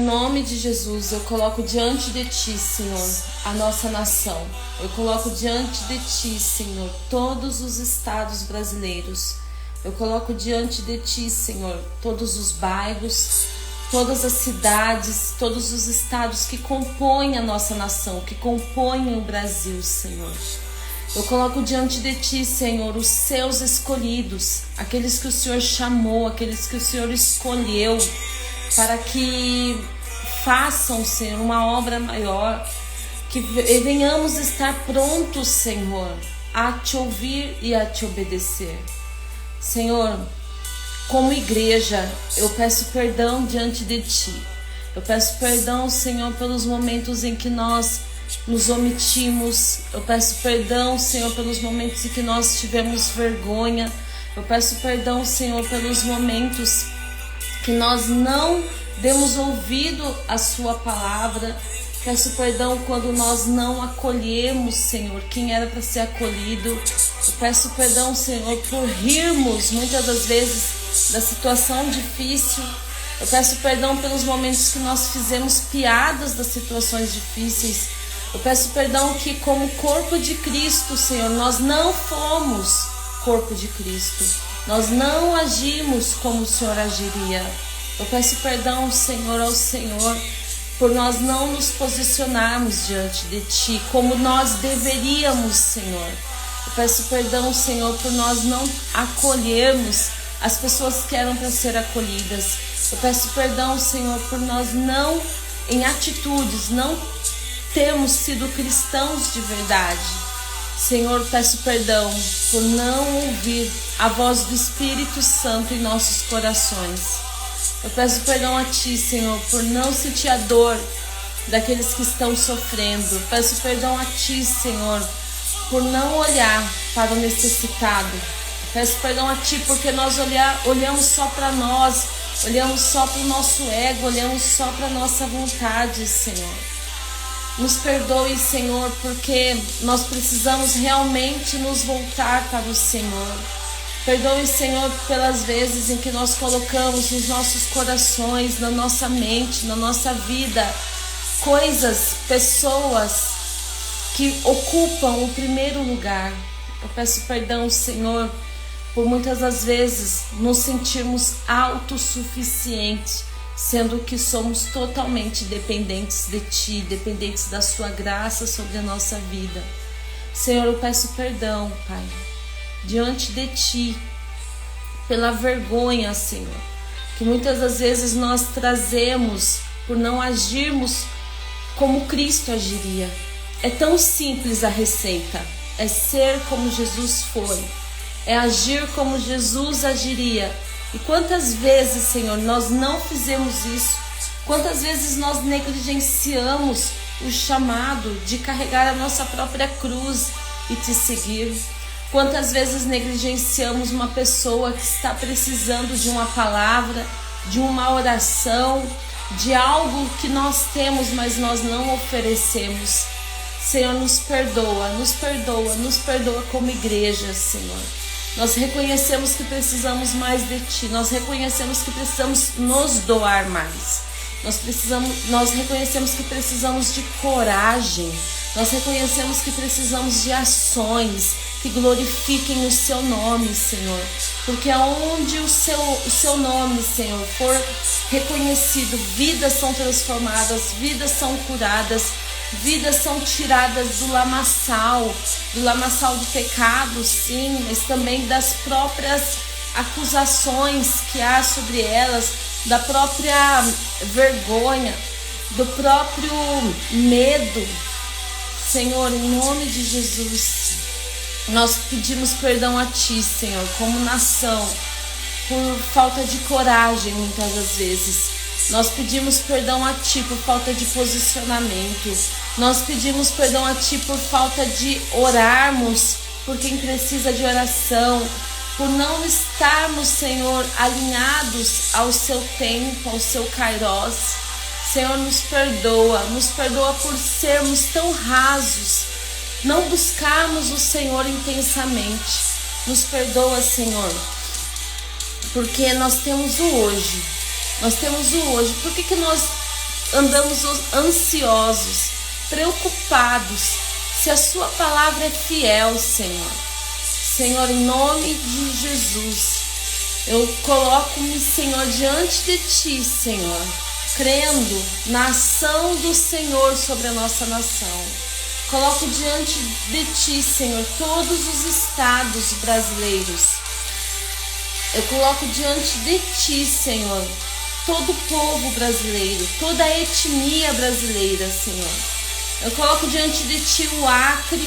nome de Jesus, eu coloco diante de Ti, Senhor, a nossa nação. Eu coloco diante de Ti, Senhor, todos os estados brasileiros. Eu coloco diante de Ti, Senhor, todos os bairros, todas as cidades, todos os estados que compõem a nossa nação, que compõem o Brasil, Senhor. Eu coloco diante de Ti, Senhor, os Seus escolhidos, aqueles que o Senhor chamou, aqueles que o Senhor escolheu, para que façam, Senhor, uma obra maior, que venhamos estar prontos, Senhor, a Te ouvir e a Te obedecer. Senhor, como igreja, eu peço perdão diante de Ti. Eu peço perdão, Senhor, pelos momentos em que nós nos omitimos. Eu peço perdão, Senhor, pelos momentos em que nós tivemos vergonha. Eu peço perdão, Senhor, pelos momentos que nós não demos ouvido à Sua palavra. Peço perdão quando nós não acolhemos, Senhor, quem era para ser acolhido. Eu peço perdão, Senhor, por rirmos muitas das vezes da situação difícil. Eu peço perdão pelos momentos que nós fizemos piadas das situações difíceis. Eu peço perdão que, como corpo de Cristo, Senhor, nós não fomos corpo de Cristo. Nós não agimos como o Senhor agiria. Eu peço perdão, Senhor, ao Senhor, por nós não nos posicionarmos diante de Ti como nós deveríamos, Senhor. Eu peço perdão, Senhor, por nós não acolhermos as pessoas que eram para ser acolhidas. Eu peço perdão, Senhor, por nós não, em atitudes, não termos sido cristãos de verdade. Senhor, peço perdão por não ouvir a voz do Espírito Santo em nossos corações. Eu peço perdão a Ti, Senhor, por não sentir a dor daqueles que estão sofrendo. Peço perdão a Ti, Senhor, por não olhar para o necessitado. Peço perdão a Ti porque nós olhamos só para nós, olhamos só para o nosso ego, olhamos só para a nossa vontade, Senhor. Nos perdoe, Senhor, porque nós precisamos realmente nos voltar para o Senhor. Perdoe, Senhor, pelas vezes em que nós colocamos nos nossos corações, na nossa mente, na nossa vida, coisas, pessoas que ocupam o primeiro lugar. Eu peço perdão, Senhor, por muitas das vezes nos sentirmos autossuficientes, sendo que somos totalmente dependentes de Ti, dependentes da Sua graça sobre a nossa vida. Senhor, eu peço perdão, Pai, diante de Ti, pela vergonha, Senhor, que muitas das vezes nós trazemos por não agirmos como Cristo agiria. É tão simples a receita, é ser como Jesus foi, é agir como Jesus agiria. E quantas vezes, Senhor, nós não fizemos isso? Quantas vezes nós negligenciamos o chamado de carregar a nossa própria cruz e Te seguir? Quantas vezes negligenciamos uma pessoa que está precisando de uma palavra, de uma oração, de algo que nós temos, mas nós não oferecemos? Senhor, nos perdoa, nos perdoa, nos perdoa como igreja, Senhor. Nós reconhecemos que precisamos mais de Ti, nós reconhecemos que precisamos nos doar mais. Nós reconhecemos que precisamos de coragem, nós reconhecemos que precisamos de ações que glorifiquem o Seu nome, Senhor. Porque aonde o seu nome, Senhor, for reconhecido, vidas são transformadas, vidas são curadas, vidas são tiradas do lamaçal do pecado, sim, mas também das próprias acusações que há sobre elas, da própria vergonha, do próprio medo. Senhor, em nome de Jesus, nós pedimos perdão a Ti, Senhor, como nação, por falta de coragem muitas das vezes. Nós pedimos perdão a Ti por falta de posicionamento. Nós pedimos perdão a Ti por falta de orarmos por quem precisa de oração, por não estarmos, Senhor, alinhados ao Seu tempo, ao Seu Kairos. Senhor, nos perdoa por sermos tão rasos, não buscarmos o Senhor intensamente. Nos perdoa, Senhor, porque nós temos o hoje. Por que nós andamos ansiosos, preocupados, se a sua palavra é fiel, Senhor. Senhor, em nome de Jesus, eu coloco-me, Senhor, diante de Ti, Senhor, crendo na ação do Senhor sobre a nossa nação. Coloco diante de Ti, Senhor, todos os estados brasileiros. Eu coloco diante de Ti, Senhor, todo o povo brasileiro, toda a etnia brasileira, Senhor. Eu coloco diante de Ti o Acre,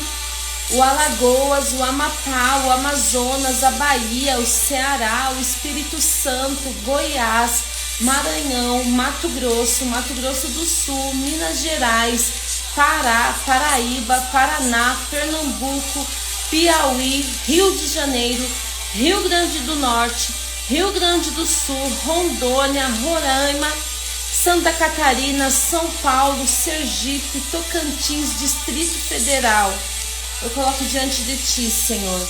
o Alagoas, o Amapá, o Amazonas, a Bahia, o Ceará, o Espírito Santo, Goiás, Maranhão, Mato Grosso do Sul, Minas Gerais, Pará, Paraíba, Paraná, Pernambuco, Piauí, Rio de Janeiro, Rio Grande do Norte, Rio Grande do Sul, Rondônia, Roraima, Santa Catarina, São Paulo, Sergipe, Tocantins, Distrito Federal. Eu coloco diante de Ti, Senhor,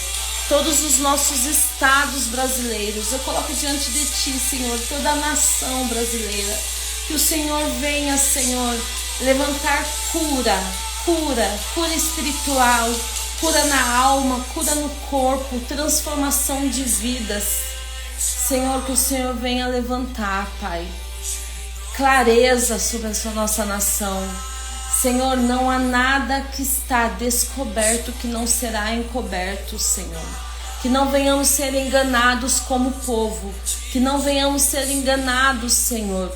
todos os nossos estados brasileiros. Eu coloco diante de Ti, Senhor, toda a nação brasileira. Que o Senhor venha, Senhor, levantar cura espiritual, cura na alma, cura no corpo, transformação de vidas. Senhor, que o Senhor venha levantar, Pai, clareza sobre a nossa nação. Senhor, não há nada que está descoberto que não será encoberto, Senhor. Que não venhamos ser enganados como povo, que não venhamos ser enganados, Senhor.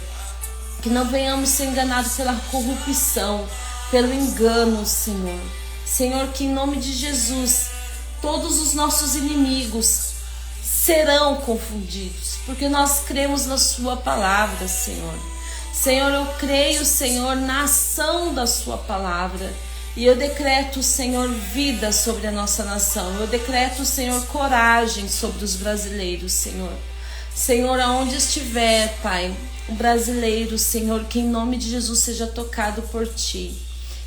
Que não venhamos ser enganados pela corrupção, pelo engano, Senhor. Senhor, que em nome de Jesus, todos os nossos inimigos serão confundidos, porque nós cremos na Sua palavra, Senhor. Senhor, eu creio, Senhor, na ação da Sua palavra. E eu decreto, Senhor, vida sobre a nossa nação. Eu decreto, Senhor, coragem sobre os brasileiros, Senhor. Senhor, aonde estiver, Pai, o brasileiro, Senhor, que em nome de Jesus seja tocado por Ti.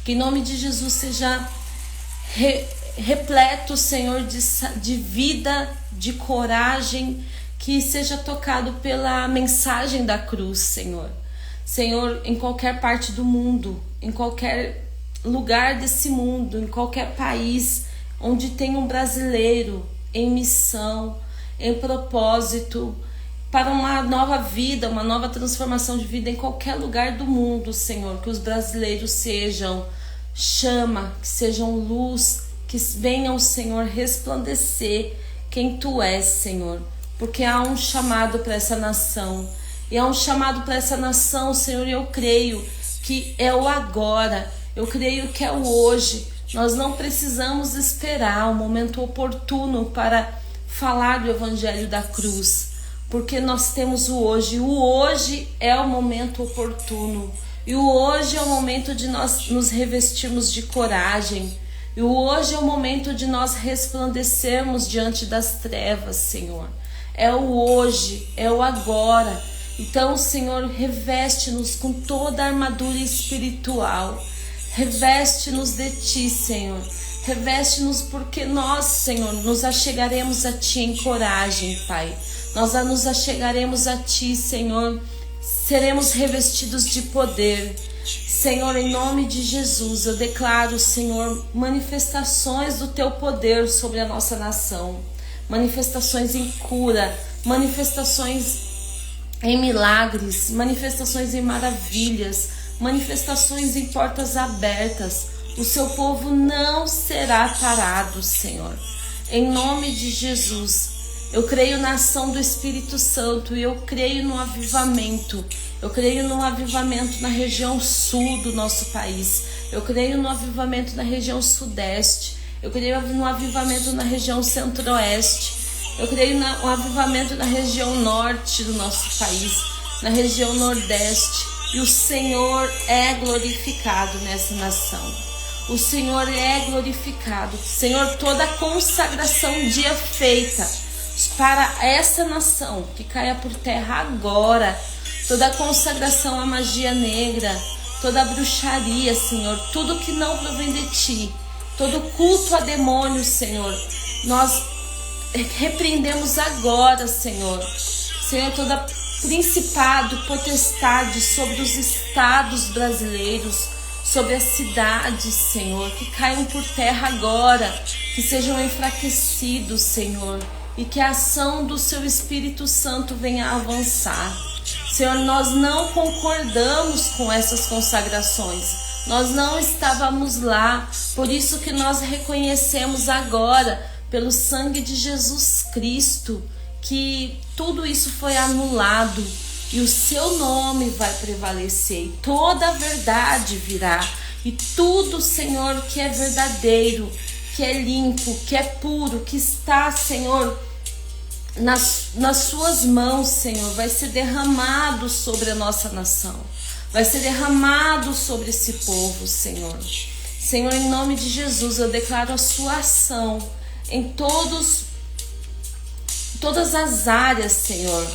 Que em nome de Jesus seja repleto, Senhor, de vida, de coragem, que seja tocado pela mensagem da cruz, Senhor. Senhor, em qualquer parte do mundo, em qualquer lugar desse mundo, em qualquer país onde tem um brasileiro em missão, em propósito, para uma nova vida, uma nova transformação de vida em qualquer lugar do mundo, Senhor, que os brasileiros sejam chama, que sejam luz, que venham, Senhor, resplandecer quem Tu és, Senhor, porque há um chamado para essa nação. E há um chamado para essa nação, Senhor, e eu creio que é o agora, eu creio que é o hoje. Nós não precisamos esperar o momento oportuno para falar do Evangelho da cruz, porque nós temos o hoje. O hoje é o momento oportuno, e o hoje é o momento de nós nos revestirmos de coragem, e o hoje é o momento de nós resplandecermos diante das trevas, Senhor. É o hoje, é o agora. Então, Senhor, reveste-nos com toda a armadura espiritual. Reveste-nos de Ti, Senhor. Reveste-nos porque nós, Senhor, nos achegaremos a Ti em coragem, Pai. Nós nos achegaremos a Ti, Senhor. Seremos revestidos de poder. Senhor, em nome de Jesus, eu declaro, Senhor, manifestações do Teu poder sobre a nossa nação. Manifestações em cura, manifestações em milagres, manifestações em maravilhas, manifestações em portas abertas. O Seu povo não será parado, Senhor. Em nome de Jesus, eu creio na ação do Espírito Santo e eu creio no avivamento. Eu creio no avivamento na região sul do nosso país. Eu creio no avivamento na região sudeste. Eu creio no avivamento na região centro-oeste. Eu creio no avivamento na região norte do nosso país, na região nordeste. E o Senhor é glorificado nessa nação. O Senhor é glorificado. Senhor, toda a consagração um dia feita para essa nação, que caia por terra agora. Toda a consagração à magia negra, toda a bruxaria, Senhor, tudo que não provém de Ti, todo culto a demônios, Senhor, nós repreendemos agora, Senhor. Senhor, toda principado, potestade sobre os estados brasileiros, sobre as cidades, Senhor, que caiam por terra agora, que sejam enfraquecidos, Senhor, e que a ação do Seu Espírito Santo venha avançar. Senhor, nós não concordamos com essas consagrações, nós não estávamos lá, por isso que nós reconhecemos agora, pelo sangue de Jesus Cristo, que tudo isso foi anulado e o Seu nome vai prevalecer e toda a verdade virá. E tudo, Senhor, que é verdadeiro, que é limpo, que é puro, que está, Senhor, nas Suas mãos, Senhor, vai ser derramado sobre a nossa nação, vai ser derramado sobre esse povo, Senhor. Senhor, em nome de Jesus, eu declaro a Sua ação em todas as áreas, Senhor,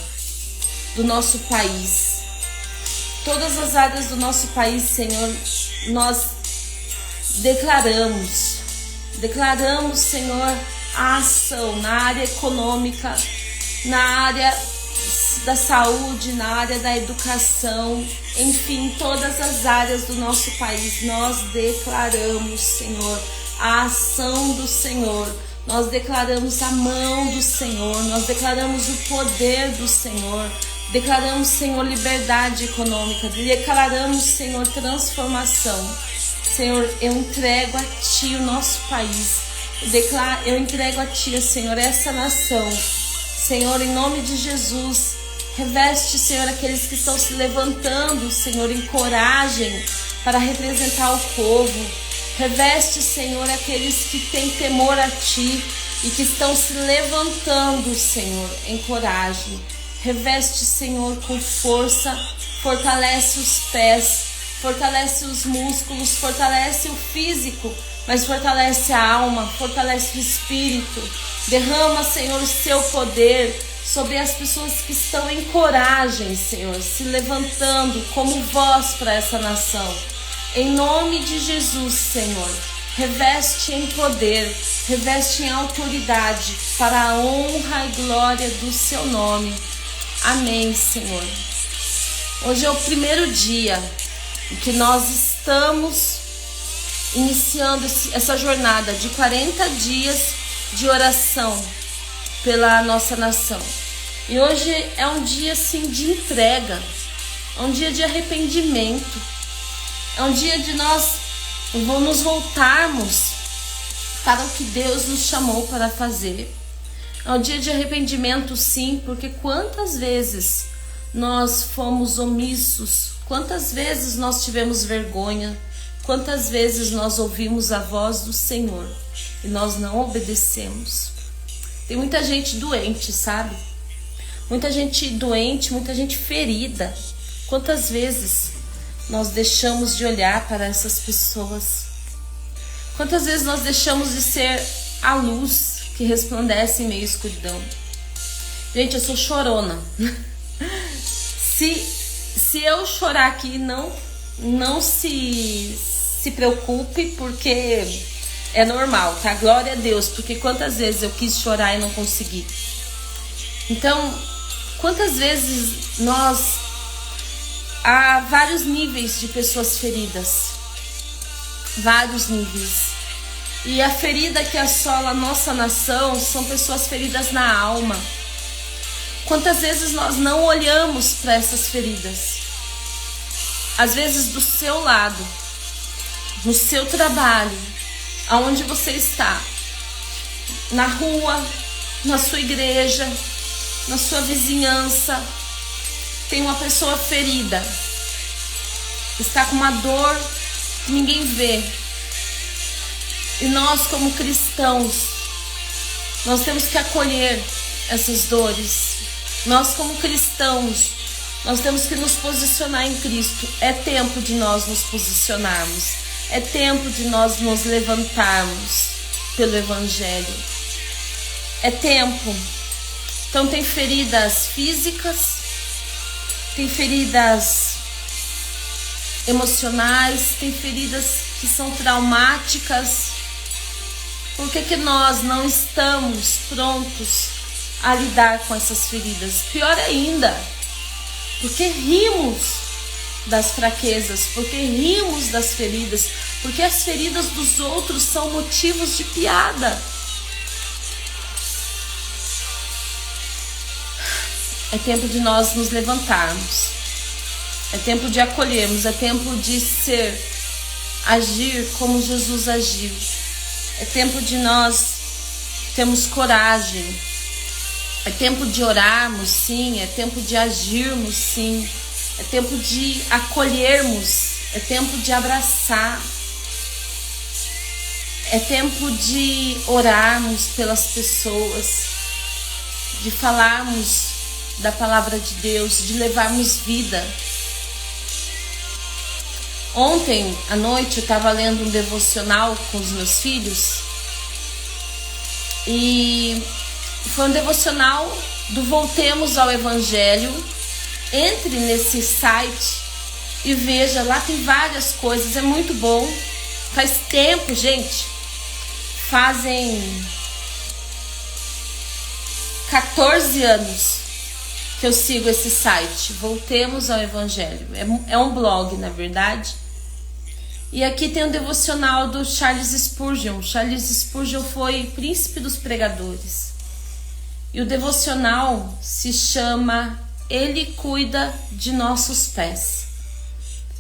do nosso país. Todas as áreas do nosso país, Senhor, nós declaramos, Senhor, a ação na área econômica, na área da saúde, na área da educação, enfim, todas as áreas do nosso país, nós declaramos, Senhor, a ação do Senhor. Nós declaramos a mão do Senhor, nós declaramos o poder do Senhor, declaramos, Senhor, liberdade econômica, declaramos, Senhor, transformação. Senhor, eu entrego a Ti o nosso país, eu entrego a Ti, Senhor, essa nação. Senhor, em nome de Jesus, reveste, Senhor, aqueles que estão se levantando, Senhor, em coragem para representar o povo. Reveste, Senhor, aqueles que têm temor a Ti e que estão se levantando, Senhor, em coragem. Reveste, Senhor, com força, fortalece os pés, fortalece os músculos, fortalece o físico, mas fortalece a alma, fortalece o espírito. Derrama, Senhor, o Seu poder sobre as pessoas que estão em coragem, Senhor, se levantando como voz para essa nação. Em nome de Jesus, Senhor, reveste em poder, reveste em autoridade para a honra e glória do Seu nome. Amém, Senhor. Hoje é o primeiro dia em que nós estamos iniciando essa jornada de 40 dias de oração pela nossa nação. E hoje é um dia assim de entrega, é um dia de arrependimento. É um dia de nós nos voltarmos para o que Deus nos chamou para fazer. É um dia de arrependimento, sim, porque quantas vezes nós fomos omissos, quantas vezes nós tivemos vergonha, quantas vezes nós ouvimos a voz do Senhor e nós não obedecemos. Tem muita gente doente, sabe? Muita gente doente, muita gente ferida. Quantas vezes nós deixamos de olhar para essas pessoas? Quantas vezes nós deixamos de ser a luz que resplandece em meio à escuridão? Gente, eu sou chorona. Se eu chorar aqui, não se preocupe, porque é normal, tá? Glória a Deus, porque quantas vezes eu quis chorar e não consegui. Então, quantas vezes há vários níveis de pessoas feridas, vários níveis. E a ferida que assola a nossa nação são pessoas feridas na alma. Quantas vezes nós não olhamos para essas feridas? Às vezes do seu lado, no seu trabalho, aonde você está, na rua, na sua igreja, na sua vizinhança, tem uma pessoa ferida, está com uma dor que ninguém vê. E nós, como cristãos, nós temos que acolher essas dores. Nós, como cristãos, nós temos que nos posicionar em Cristo. É tempo de nós nos posicionarmos. É tempo de nós nos levantarmos pelo Evangelho. É tempo. Então tem feridas físicas, tem feridas emocionais, tem feridas que são traumáticas. Por que nós não estamos prontos a lidar com essas feridas? Pior ainda, porque rimos das fraquezas, porque rimos das feridas, porque as feridas dos outros são motivos de piada. É tempo de nós nos levantarmos, é tempo de acolhermos, é tempo de agir como Jesus agiu, é tempo de nós termos coragem, é tempo de orarmos, sim, é tempo de agirmos, sim, é tempo de acolhermos, é tempo de abraçar, é tempo de orarmos pelas pessoas, de falarmos da palavra de Deus, de levarmos vida. Ontem à noite eu estava lendo um devocional com os meus filhos e foi um devocional do Voltemos ao Evangelho. Entre nesse site e veja, lá tem várias coisas, é muito bom. Faz tempo, gente, fazem 14 anos que eu sigo esse site, Voltemos ao Evangelho. É um blog, na verdade. E aqui tem um devocional do Charles Spurgeon. Charles Spurgeon foi príncipe dos pregadores. E o devocional se chama Ele Cuida de Nossos Pés.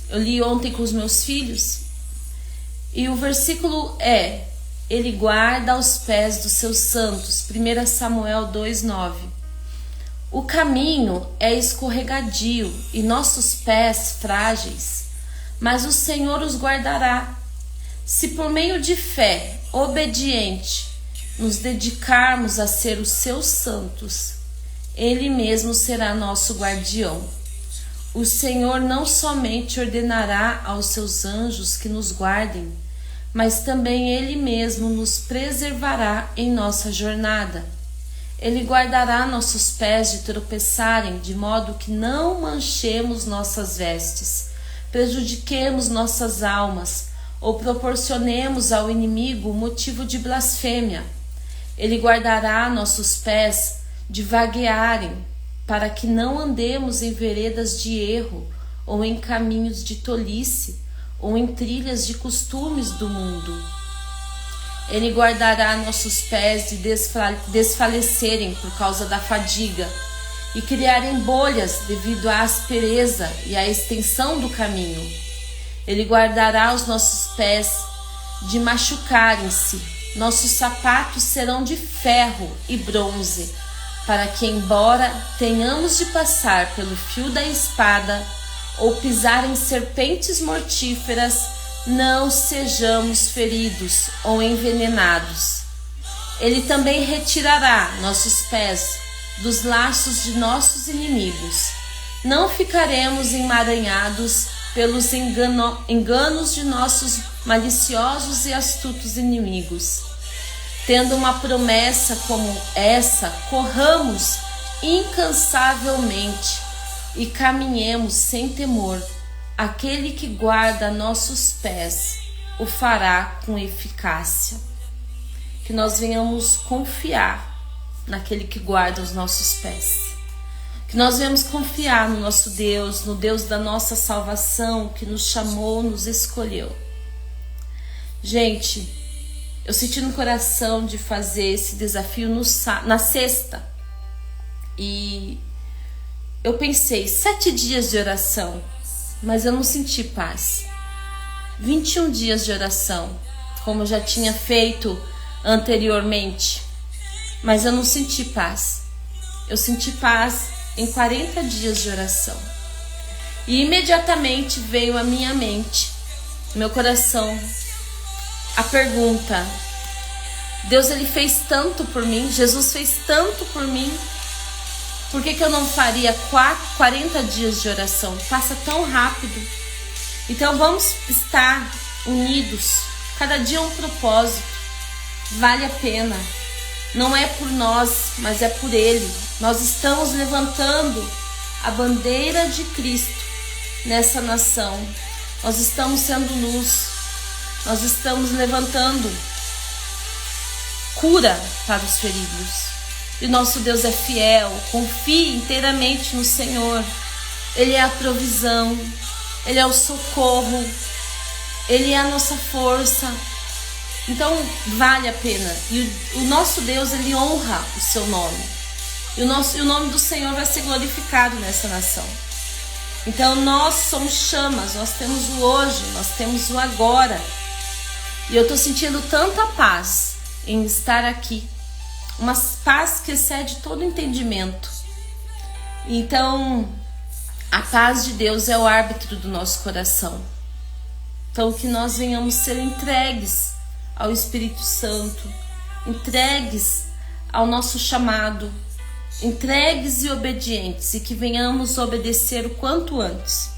Eu li ontem com os meus filhos. E o versículo é: Ele guarda os pés dos seus santos. 1 Samuel 2:9. O caminho é escorregadio e nossos pés frágeis, mas o Senhor os guardará. Se por meio de fé obediente nos dedicarmos a ser os seus santos, Ele mesmo será nosso guardião. O Senhor não somente ordenará aos seus anjos que nos guardem, mas também Ele mesmo nos preservará em nossa jornada. Ele guardará nossos pés de tropeçarem, de modo que não manchemos nossas vestes, prejudiquemos nossas almas ou proporcionemos ao inimigo motivo de blasfêmia. Ele guardará nossos pés de vaguearem, para que não andemos em veredas de erro, ou em caminhos de tolice, ou em trilhas de costumes do mundo. Ele guardará nossos pés de desfalecerem por causa da fadiga, e criarem bolhas devido à aspereza e à extensão do caminho. Ele guardará os nossos pés de machucarem-se. Nossos sapatos serão de ferro e bronze, para que, embora tenhamos de passar pelo fio da espada ou pisar em serpentes mortíferas, não sejamos feridos ou envenenados. Ele também retirará nossos pés dos laços de nossos inimigos. Não ficaremos emaranhados pelos enganos de nossos maliciosos e astutos inimigos. Tendo uma promessa como essa, corramos incansavelmente e caminhemos sem temor. Aquele que guarda nossos pés o fará com eficácia. Que nós venhamos confiar naquele que guarda os nossos pés. Que nós venhamos confiar no nosso Deus, no Deus da nossa salvação, que nos chamou, nos escolheu. Gente, eu senti no coração de fazer esse desafio na sexta. E eu pensei, 7 dias de oração, mas eu não senti paz. 21 dias de oração, como eu já tinha feito anteriormente, mas eu não senti paz. Eu senti paz em 40 dias de oração. E imediatamente veio à minha mente, meu coração, a pergunta: Deus, Ele fez tanto por mim, Jesus fez tanto por mim, por que eu não faria 40 dias de oração? Passa tão rápido. Então vamos estar unidos, cada dia um propósito, vale a pena. Não é por nós, mas é por Ele. Nós estamos levantando a bandeira de Cristo nessa nação. Nós estamos sendo luz. Nós estamos levantando cura para os feridos. E nosso Deus é fiel. Confie inteiramente no Senhor. Ele é a provisão, Ele é o socorro, Ele é a nossa força. Então vale a pena. E o nosso Deus, Ele honra o seu nome. E o nome do Senhor vai ser glorificado nessa nação. Então nós somos chamas, nós temos o hoje, nós temos o agora. E eu estou sentindo tanta paz em estar aqui. Uma paz que excede todo entendimento. Então, a paz de Deus é o árbitro do nosso coração. Então, que nós venhamos ser entregues ao Espírito Santo, entregues ao nosso chamado, entregues e obedientes, e que venhamos obedecer o quanto antes.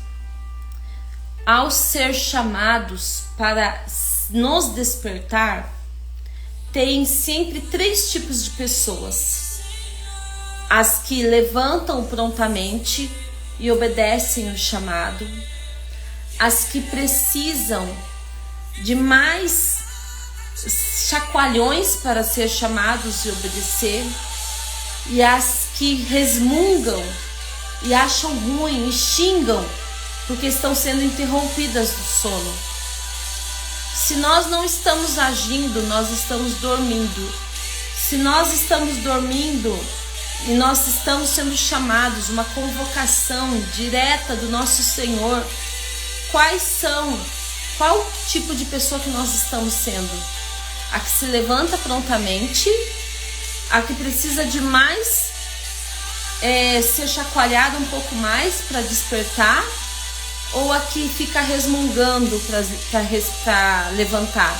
Ao ser chamados para nos despertar, tem sempre 3 tipos de pessoas: as que levantam prontamente e obedecem o chamado, as que precisam de mais chacoalhões para ser chamados e obedecer, e as que resmungam e acham ruim e xingam porque estão sendo interrompidas do sono. Se nós não estamos agindo, nós estamos dormindo. Se nós estamos dormindo e nós estamos sendo chamados, uma convocação direta do nosso Senhor, qual tipo de pessoa que nós estamos sendo? A que se levanta prontamente, a que precisa de mais ser chacoalhada um pouco mais para despertar, ou a que fica resmungando para levantar?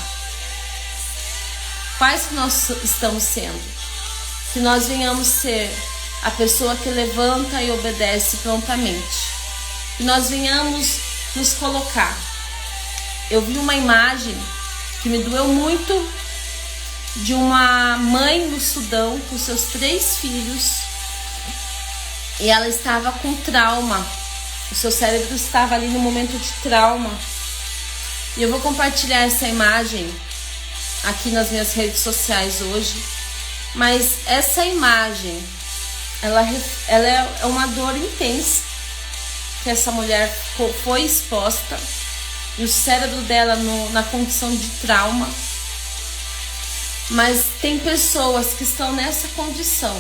Quais que nós estamos sendo? Que nós venhamos ser a pessoa que levanta e obedece prontamente. Que nós venhamos nos colocar. Eu vi uma imagem que me doeu muito, de uma mãe no Sudão com seus 3 filhos, e ela estava com trauma. O seu cérebro estava ali no momento de trauma. E eu vou compartilhar essa imagem aqui nas minhas redes sociais hoje. Mas essa imagem, ela é uma dor intensa que essa mulher foi exposta, e o cérebro dela na condição de trauma. Mas tem pessoas que estão nessa condição.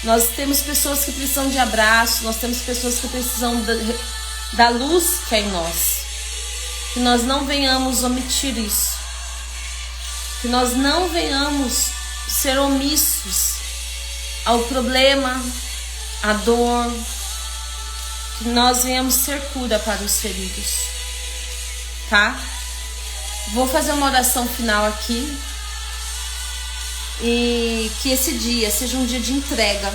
Nós temos pessoas que precisam de abraço, nós temos pessoas que precisam da luz que é em nós. Que nós não venhamos omitir isso. Que nós não venhamos ser omissos ao problema, à dor. Que nós venhamos ser cura para os feridos. Tá? Vou fazer uma oração final aqui. E que esse dia seja um dia de entrega.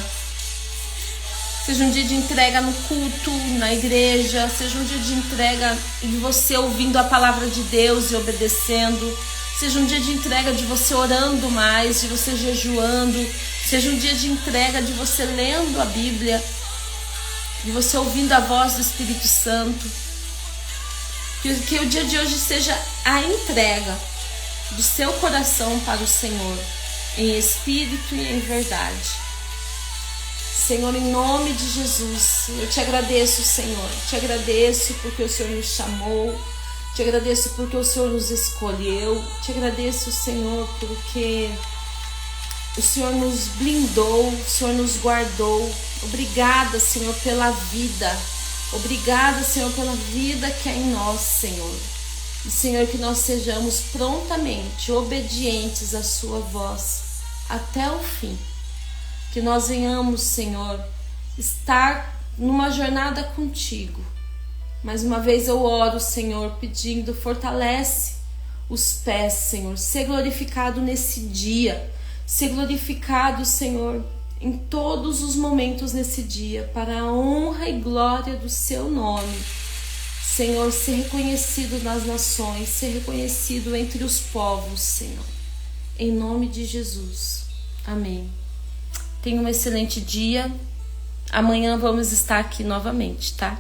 Seja um dia de entrega no culto, na igreja. Seja um dia de entrega de você ouvindo a palavra de Deus e obedecendo. Seja um dia de entrega de você orando mais, de você jejuando. Seja um dia de entrega de você lendo a Bíblia, de você ouvindo a voz do Espírito Santo. Que o dia de hoje seja a entrega do seu coração para o Senhor, em espírito e em verdade. Senhor, em nome de Jesus, eu te agradeço, Senhor. Te agradeço porque o Senhor nos chamou. Te agradeço porque o Senhor nos escolheu. Te agradeço, Senhor, porque o Senhor nos blindou, o Senhor nos guardou. Obrigada, Senhor, pela vida. Obrigada, Senhor, pela vida que é em nós, Senhor. E, Senhor, que nós sejamos prontamente obedientes à sua voz até o fim. Que nós venhamos, Senhor, estar numa jornada contigo. Mais uma vez eu oro, Senhor, pedindo, fortalece os pés, Senhor. Ser glorificado nesse dia. Ser glorificado, Senhor, em todos os momentos nesse dia, para a honra e glória do seu nome. Senhor, ser reconhecido nas nações, ser reconhecido entre os povos, Senhor. Em nome de Jesus. Amém. Tenha um excelente dia. Amanhã vamos estar aqui novamente, tá?